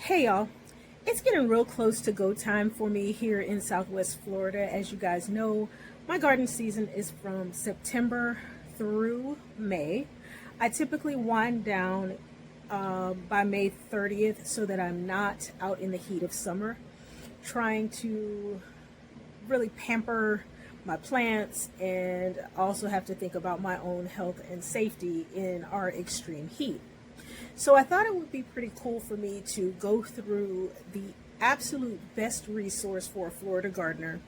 Hey y'all, it's getting real close to go time for me here in Southwest Florida. As you guys know, my garden season is from September through May. I typically wind down by May 30th so that I'm not out in the heat of summer trying to really pamper my plants and also have to think about my own health and safety in our extreme heat. So I thought it would be pretty cool for me to go through the absolute best resource for a Florida gardener,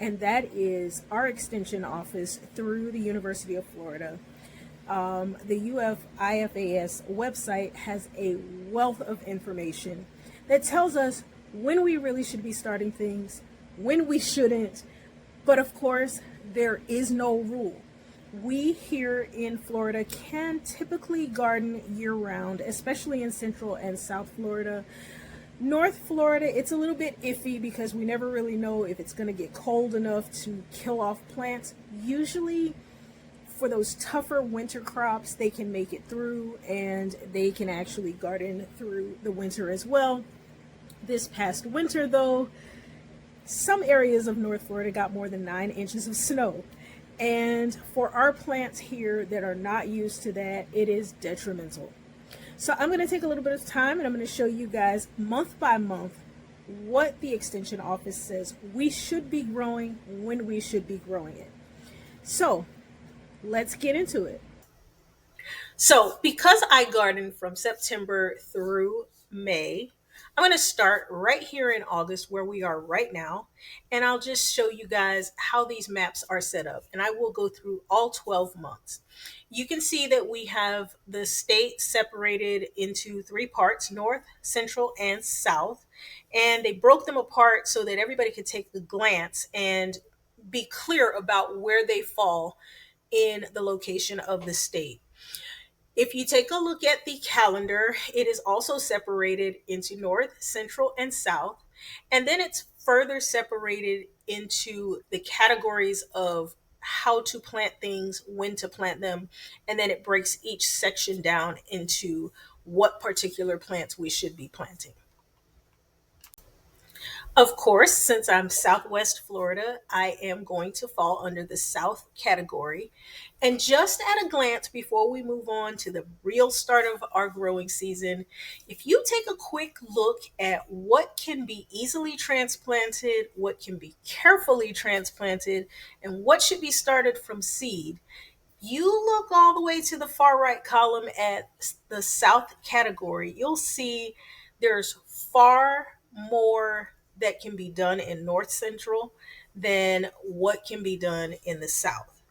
and that is our extension office through the University of Florida. The IFAS website has a wealth of information that tells us when we really should be starting things, when we shouldn't, but of course, there is no rule. We here in Florida can typically garden year round, especially in Central and South Florida. North Florida, it's a little bit iffy because we never really know if it's going to get cold enough to kill off plants. Usually, for those tougher winter crops, they can make it through and they can actually garden through the winter as well. This past winter, though, some areas of North Florida got more than 9 inches of snow. And for our plants here that are not used to that, it is detrimental. So I'm going to take a little bit of time and I'm going to show you guys month by month what the extension office says we should be growing, when we should be growing it. So let's get into it. So, because I garden from September through May, I'm going to start right here in August where we are right now, and I'll just show you guys how these maps are set up, and I will go through all 12 months. You can see that we have the state separated into three parts: North, Central, and South, and they broke them apart so that everybody could take a glance and be clear about where they fall in the location of the state. If you take a look at the calendar, it is also separated into North, Central, and South. And then it's further separated into the categories of how to plant things, when to plant them. And then it breaks each section down into what particular plants we should be planting. Of course, since I'm Southwest Florida, I am going to fall under the South category. And just at a glance, before we move on to the real start of our growing season, if you take a quick look at what can be easily transplanted, what can be carefully transplanted, and what should be started from seed, you look all the way to the far right column at the South category, you'll see there's far more that can be done in North Central than what can be done in the South.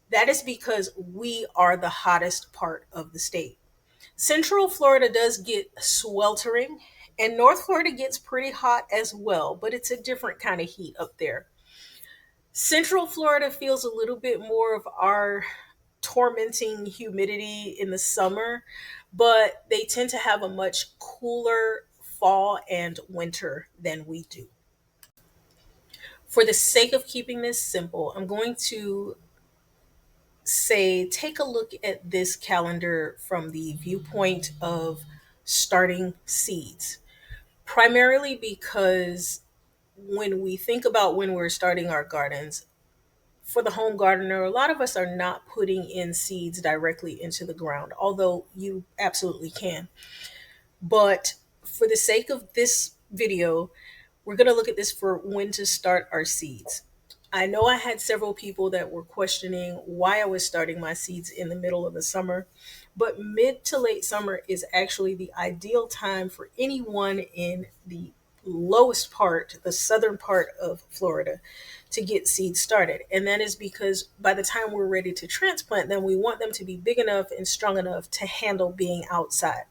That is because we are the hottest part of the state. Central Florida does get sweltering, and North Florida gets pretty hot as well, but it's a different kind of heat up there. Central Florida feels a little bit more of our tormenting humidity in the summer, but they tend to have a much cooler fall and winter than we do. For the sake of keeping this simple, I'm going to say take a look at this calendar from the viewpoint of starting seeds, primarily because when we think about when we're starting our gardens, for the home gardener, a lot of us are not putting in seeds directly into the ground, although you absolutely can. But for the sake of this video, we're going to look at this for when to start our seeds. I know I had several people that were questioning why I was starting my seeds in the middle of the summer, but mid to late summer is actually the ideal time for anyone in the lowest part, the southern part of Florida, to get seeds started. And that is because by the time we're ready to transplant them, we want them to be big enough and strong enough to handle being outside.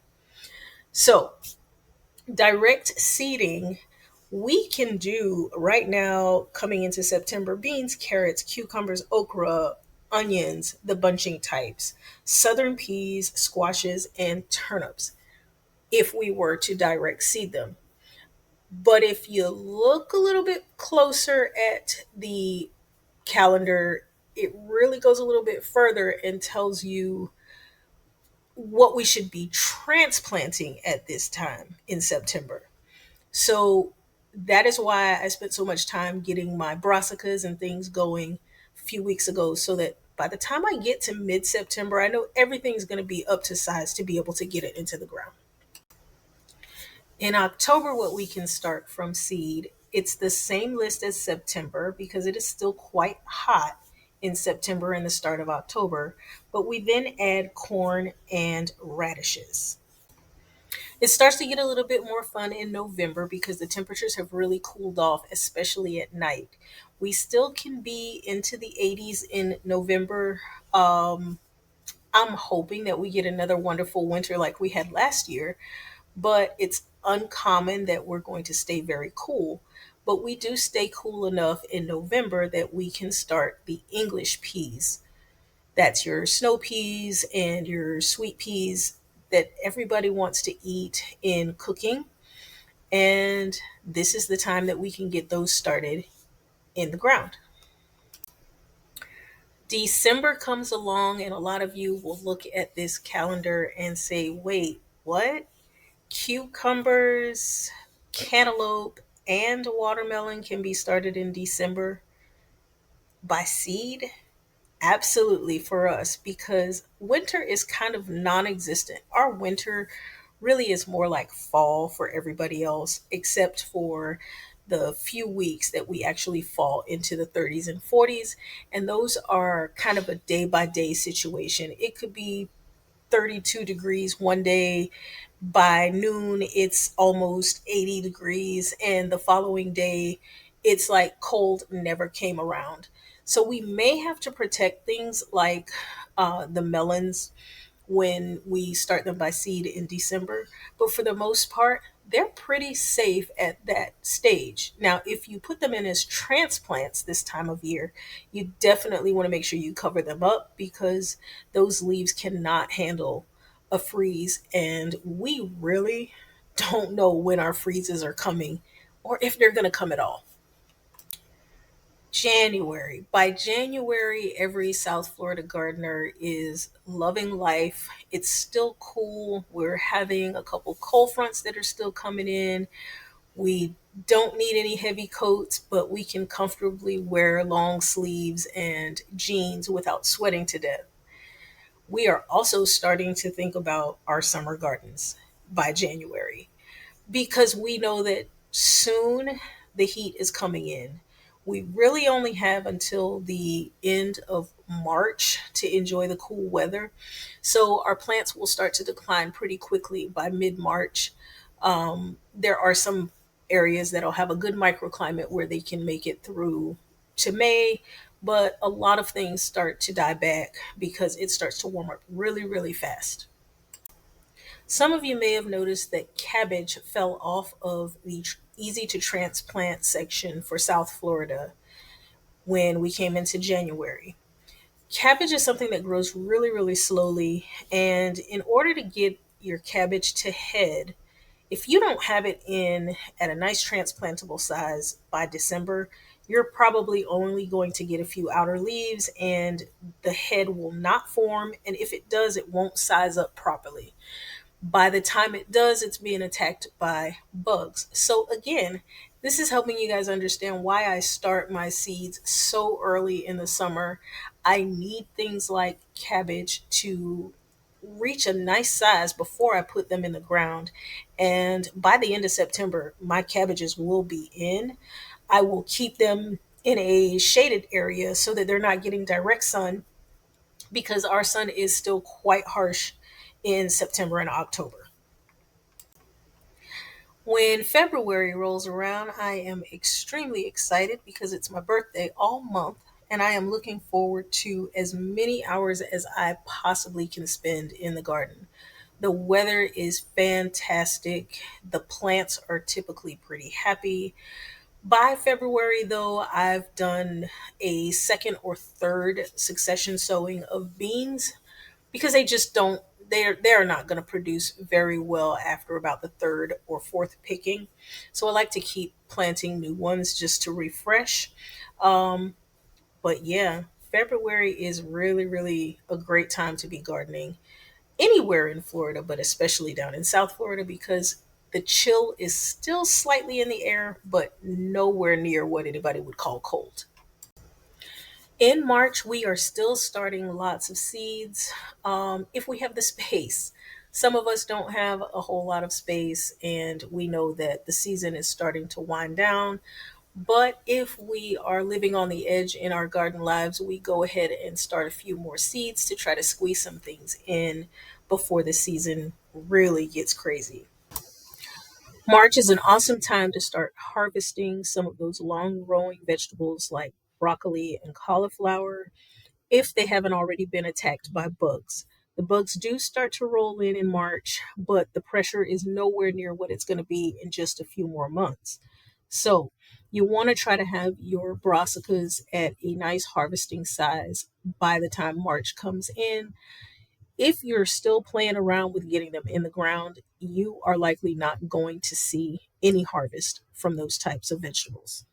So, direct seeding we can do right now coming into September: beans, carrots, cucumbers, okra, onions, the bunching types, southern peas, squashes, and turnips if we were to direct seed them. But if you look a little bit closer at the calendar, it really goes a little bit further and tells you what we should be transplanting at this time in September. So that is why I spent so much time getting my brassicas and things going a few weeks ago, so that by the time I get to mid September, I know everything's going to be up to size to be able to get it into the ground. In October, what we can start from seed, it's the same list as September because it is still quite hot in September and the start of October, but we then add corn and radishes. It starts to get a little bit more fun in November because the temperatures have really cooled off, especially at night. We still can be into the 80s in November. I'm hoping that we get another wonderful winter like we had last year, but it's uncommon that we're going to stay very cool. But we do stay cool enough in November that we can start the English peas. That's your snow peas and your sweet peas that everybody wants to eat in cooking. And this is the time that we can get those started in the ground. December comes along, and a lot of you will look at this calendar and say, wait, what? Cucumbers, cantaloupe, and watermelon can be started in December by seed? Absolutely, for us, because winter is kind of non existent. Our winter really is more like fall for everybody else, except for the few weeks that we actually fall into the 30s and 40s. And those are kind of a day by day situation. It could be 32 degrees one day. By noon, it's almost 80 degrees. And the following day, it's like cold never came around. So we may have to protect things like the melons when we start them by seed in December. But for the most part, they're pretty safe at that stage. Now, if you put them in as transplants this time of year, you definitely want to make sure you cover them up because those leaves cannot handle a freeze. And we really don't know when our freezes are coming or if they're going to come at all. January. By January, every South Florida gardener is loving life. It's still cool. We're having a couple cold fronts that are still coming in. We don't need any heavy coats, but we can comfortably wear long sleeves and jeans without sweating to death. We are also starting to think about our summer gardens by January because we know that soon the heat is coming in. We really only have until the end of March to enjoy the cool weather. So our plants will start to decline pretty quickly by mid March. There are some areas that'll have a good microclimate where they can make it through to May, but a lot of things start to die back because it starts to warm up really, really fast. Some of you may have noticed that cabbage fell off of the easy to transplant section for South Florida when we came into January. Cabbage is something that grows really, really slowly. And in order to get your cabbage to head, if you don't have it in at a nice transplantable size by December, you're probably only going to get a few outer leaves and the head will not form. And if it does, it won't size up properly. By the time it does, it's being attacked by bugs. So, again, this is helping you guys understand why I start my seeds so early in the summer. I need things like cabbage to reach a nice size before I put them in the ground. And by the end of September, my cabbages will be in. I will keep them in a shaded area so that they're not getting direct sun because our sun is still quite harsh in September and October. When February rolls around, I am extremely excited because it's my birthday all month, and I am looking forward to as many hours as I possibly can spend in the garden. The weather is fantastic. The plants are typically pretty happy. By February, though, I've done a second or third succession sowing of beans because they just don't they're not going to produce very well after about the third or fourth picking. So I like to keep planting new ones just to refresh. Um, but yeah, February is really, really a great time to be gardening. anywhere in Florida, but especially down in South Florida because the chill is still slightly in the air, but nowhere near what anybody would call cold. In March, we are still starting lots of seeds if we have the space. Some of us don't have a whole lot of space, and we know that the season is starting to wind down. But if we are living on the edge in our garden lives, we go ahead and start a few more seeds to try to squeeze some things in before the season really gets crazy. March is an awesome time to start harvesting some of those long growing vegetables like broccoli and cauliflower if they haven't already been attacked by bugs. The bugs do start to roll in March, but the pressure is nowhere near what it's going to be in just a few more months. So, you want to try to have your brassicas at a nice harvesting size by the time March comes in. If you're still playing around with getting them in the ground, you are likely not going to see any harvest from those types of vegetables.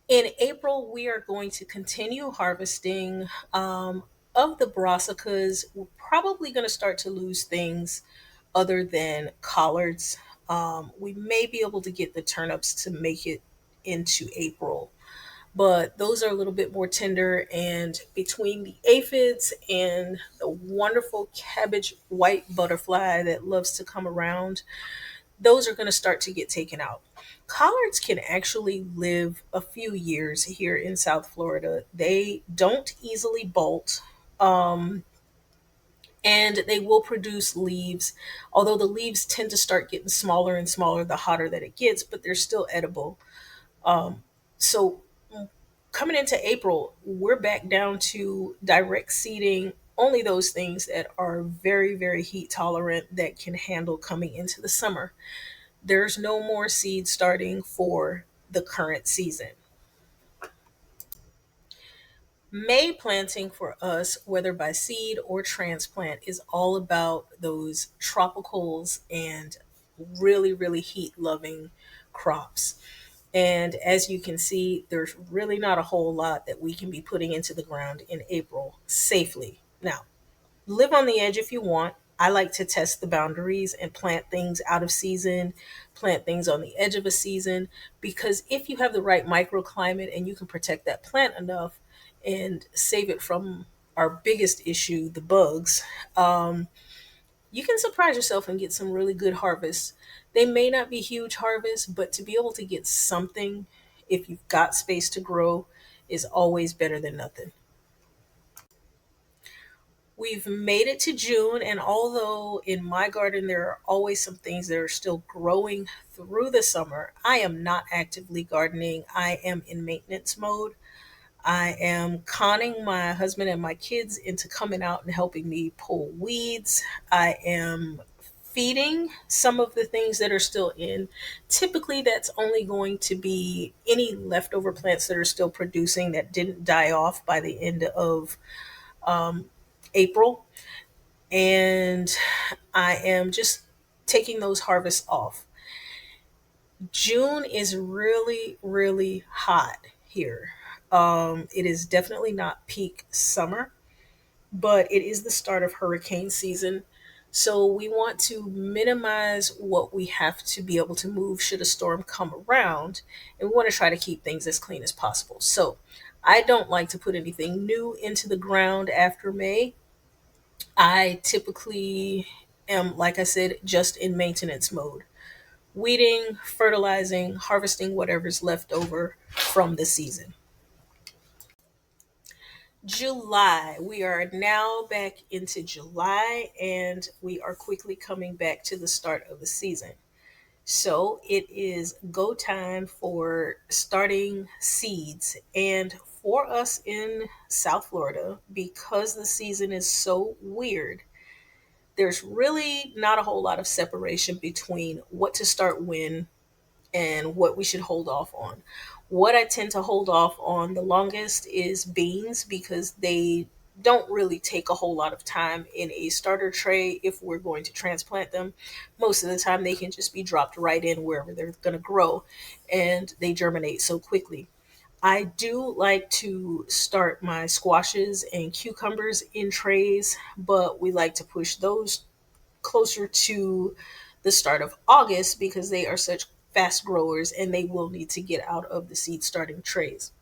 In April, we are going to continue harvesting of the brassicas. We're probably going to start to lose things other than collards. We may be able to get the turnips to make it into April, but those are a little bit more tender. And between the aphids and the wonderful cabbage white butterfly that loves to come around, those are going to start to get taken out. Collards can actually live a few years here in South Florida. They don't easily bolt. And they will produce leaves, although the leaves tend to start getting smaller and smaller the hotter that it gets, but they're still edible. So coming into April, we're back down to direct seeding only those things that are very, very heat tolerant that can handle coming into the summer. There's no more seed starting for the current season. May planting for us, whether by seed or transplant, is all about those tropicals and really, really heat loving crops. And as you can see, there's really not a whole lot that we can be putting into the ground in April safely. Now, live on the edge if you want. I like to test the boundaries and plant things out of season, plant things on the edge of a season, because if you have the right microclimate and you can protect that plant enough and save it from our biggest issue, the bugs, you can surprise yourself and get some really good harvests. They may not be huge harvests, but to be able to get something if you've got space to grow is always better than nothing. We've made it to June, and although in my garden there are always some things that are still growing through the summer, I am not actively gardening. I am in maintenance mode. I am conning my husband and my kids into coming out and helping me pull weeds. I am feeding some of the things that are still in. Typically, that's only going to be any leftover plants that are still producing that didn't die off by the end of April. And I am just taking those harvests off. June is really, really hot here. It is definitely not peak summer, but it is the start of hurricane season. So we want to minimize what we have to be able to move should a storm come around, and we want to try to keep things as clean as possible. So I don't like to put anything new into the ground after May. I typically am, like I said, just in maintenance mode, weeding, fertilizing, harvesting whatever's left over from the season. July. We are now back into July and we are quickly coming back to the start of the season. So it is go time for starting seeds. And for us in South Florida, because the season is so weird, there's really not a whole lot of separation between what to start when and what we should hold off on. What I tend to hold off on the longest is beans because they don't really take a whole lot of time in a starter tray if we're going to transplant them. Most of the time, they can just be dropped right in wherever they're going to grow and they germinate so quickly. I do like to start my squashes and cucumbers in trays, but we like to push those closer to the start of August because they are such fast growers and they will need to get out of the seed starting trays.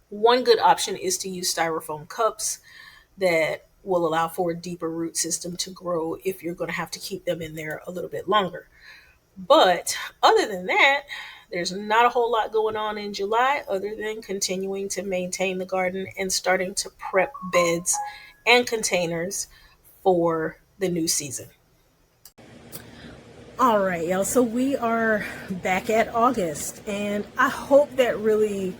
One good option is to use styrofoam cups that will allow for a deeper root system to grow if you're going to have to keep them in there a little bit longer. But other than that, there's not a whole lot going on in July other than continuing to maintain the garden and starting to prep beds and containers for the new season. All right, y'all. So we are back at August, and I hope that really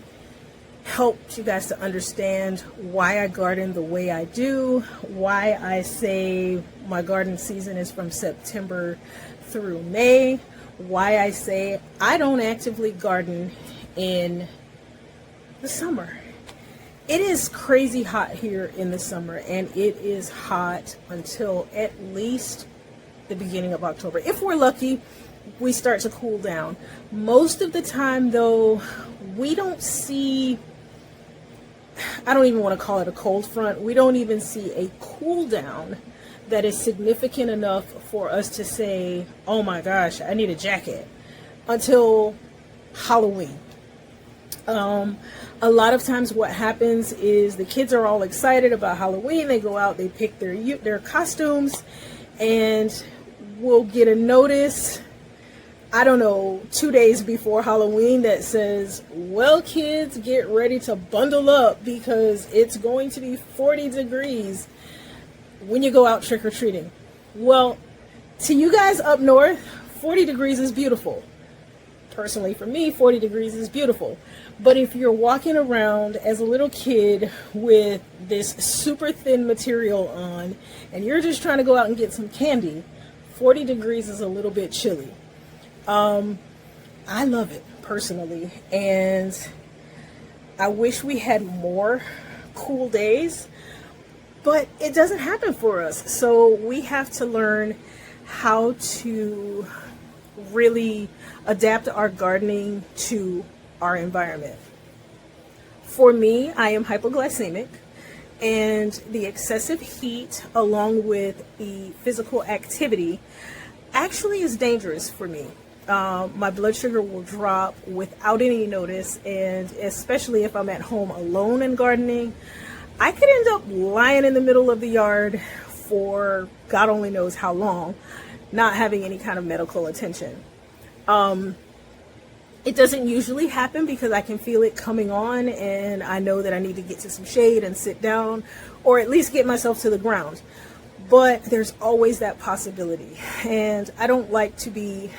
helped you guys to understand why I garden the way I do, why I say my garden season is from September through May, why I say I don't actively garden in the summer. It is crazy hot here in the summer, and it is hot until at least the beginning of October. If we're lucky, we start to cool down. Most of the time, though, we don't see, I don't even want to call it a cold front. We don't even see a cool down that is significant enough for us to say, oh my gosh, I need a jacket, until Halloween. A lot of times what happens is the kids are all excited about Halloween. They go out, they pick their costumes, and we'll get a notice, I don't know, 2 days before Halloween that says, well, kids, get ready to bundle up because it's going to be 40 degrees when you go out trick-or-treating. Well, to you guys up north, 40 degrees is beautiful. Personally, for me, 40 degrees is beautiful. But if you're walking around as a little kid with this super thin material on and you're just trying to go out and get some candy, 40 degrees is a little bit chilly. I love it personally, and I wish we had more cool days, but it doesn't happen for us. So we have to learn how to really adapt our gardening to our environment. For me, I am hypoglycemic, and the excessive heat along with the physical activity actually is dangerous for me. My blood sugar will drop without any notice, and especially if I'm at home alone and gardening, I could end up lying in the middle of the yard for God only knows how long, not having any kind of medical attention. It doesn't usually happen because I can feel it coming on and I know that I need to get to some shade and sit down, or at least get myself to the ground. But there's always that possibility, and I don't like to be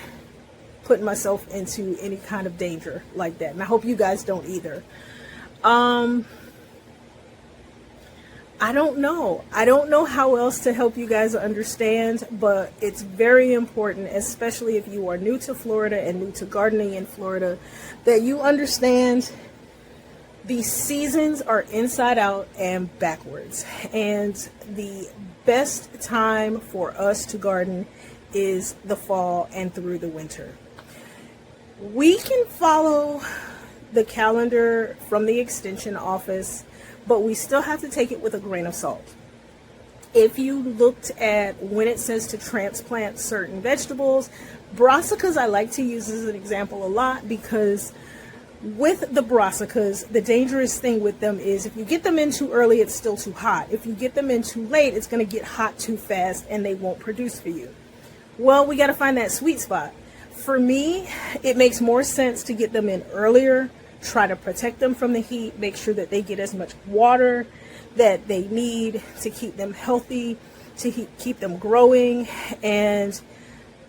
putting myself into any kind of danger like that, and I hope you guys don't either. I don't know how else to help you guys understand, but it's very important, especially if you are new to Florida and new to gardening in Florida, that you understand the seasons are inside out and backwards, and the best time for us to garden is the fall and through the winter. We can follow the calendar from the extension office, but we still have to take it with a grain of salt. If you looked at when it says to transplant certain vegetables, brassicas I like to use as an example a lot, because with the brassicas, the dangerous thing with them is if you get them in too early, it's still too hot. If you get them in too late, it's going to get hot too fast and they won't produce for you. Well, we got to find that sweet spot. For me, it makes more sense to get them in earlier, try to protect them from the heat, make sure that they get as much water that they need to keep them healthy, to keep them growing, and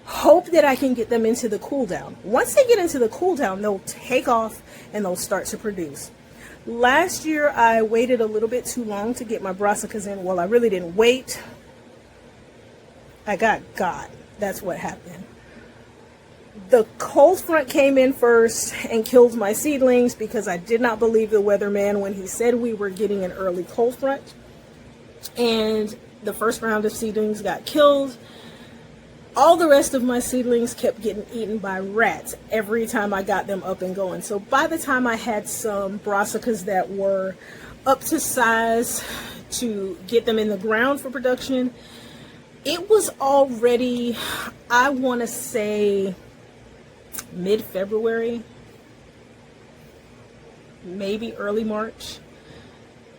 hope that I can get them into the cool down. Once they get into the cool down, they'll take off and they'll start to produce. Last year, I waited a little bit too long to get my brassicas in. Well, I really didn't wait. I got God. That's what happened. The cold front came in first and killed my seedlings because I did not believe the weatherman when he said we were getting an early cold front. And the first round of seedlings got killed. All the rest of my seedlings kept getting eaten by rats every time I got them up and going. So by the time I had some brassicas that were up to size to get them in the ground for production, it was already, I want to say, mid-February, maybe early March.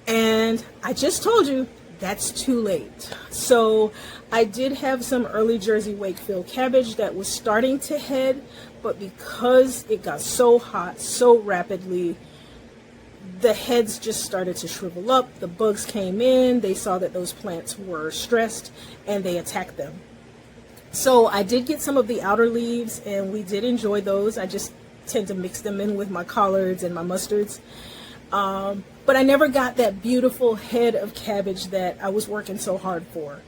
And I just told you, that's too late. So I did have some early Jersey Wakefield cabbage that was starting to head, but because it got so hot so rapidly, the heads just started to shrivel up. The bugs came in, they saw that those plants were stressed, and they attacked them. So I did get some of the outer leaves, and we did enjoy those. I just tend to mix them in with my collards and my mustards. But I never got that beautiful head of cabbage that I was working so hard for.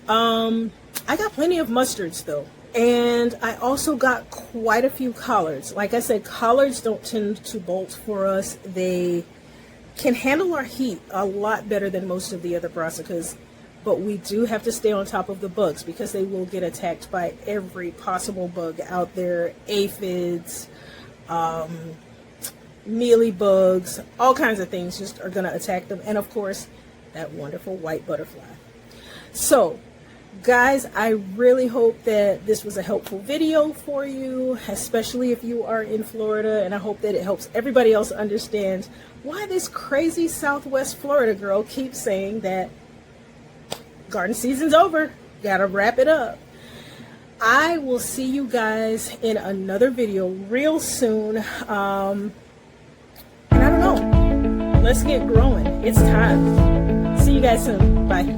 I got plenty of mustards though. And I also got quite a few collards. Like I said, collards don't tend to bolt for us. They can handle our heat a lot better than most of the other brassicas. But we do have to stay on top of the bugs because they will get attacked by every possible bug out there. Aphids, mealy bugs, all kinds of things just are going to attack them. And of course, that wonderful white butterfly. So, guys, I really hope that this was a helpful video for you, especially if you are in Florida. And I hope that it helps everybody else understand why this crazy Southwest Florida girl keeps saying that garden season's over, gotta wrap it up. I will see you guys in another video real soon. And I don't know, let's get growing. It's time. See you guys soon. Bye.